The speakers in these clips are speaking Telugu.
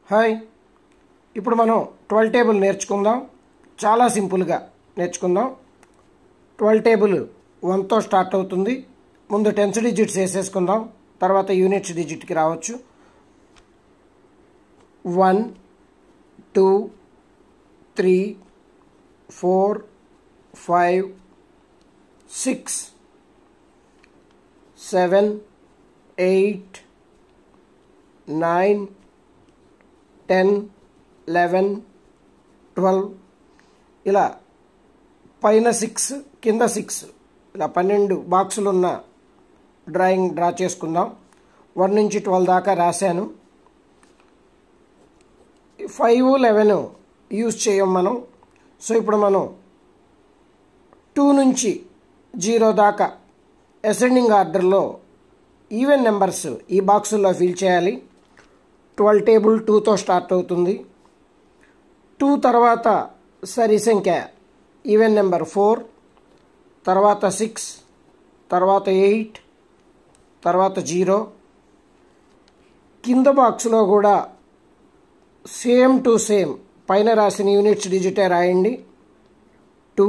హాయ్, ఇప్పుడు మనం 12 టేబుల్ నేర్చుకుందాం. చాలా సింపుల్గా నేర్చుకుందాం. 12 టేబుల్ 1తో స్టార్ట్ అవుతుంది. ముందు టెన్స్ డిజిట్స్ వేసేసుకుందాం, తర్వాత యూనిట్స్ డిజిట్కి రావచ్చు. 1 2 3 4 5 6 7 8 9 10 11 12 ఇలా పైన 6 కింద 6 ఇలా 12 బాక్సులు ఉన్న డ్రాయింగ్ డ్రా చేసుకుందాం. 1 నుంచి 12 దాకా రాశాను. 5 11 యూజ్ చేయం మనం. సో ఇప్పుడు మనం 2 నుంచి 0 దాకా అసెండింగ్ ఆర్డర్లో ఈవెన్ నెంబర్స్ ఈ బాక్సుల్లో ఫిల్ చేయాలి. 12 టేబుల్ 2తో స్టార్ట్ అవుతుంది. 2 తర్వాత సరి సంఖ్య ఈవెన్ నెంబర్ 4, తర్వాత 6, తర్వాత 8, తర్వాత 0. కింద బాక్స్లో కూడా సేమ్ టు సేమ్ పైన రాసిన యూనిట్స్ డిజిటే రాయండి. 2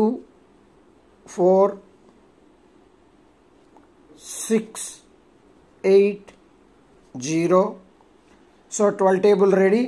4 6 8 0. So 12 table ready.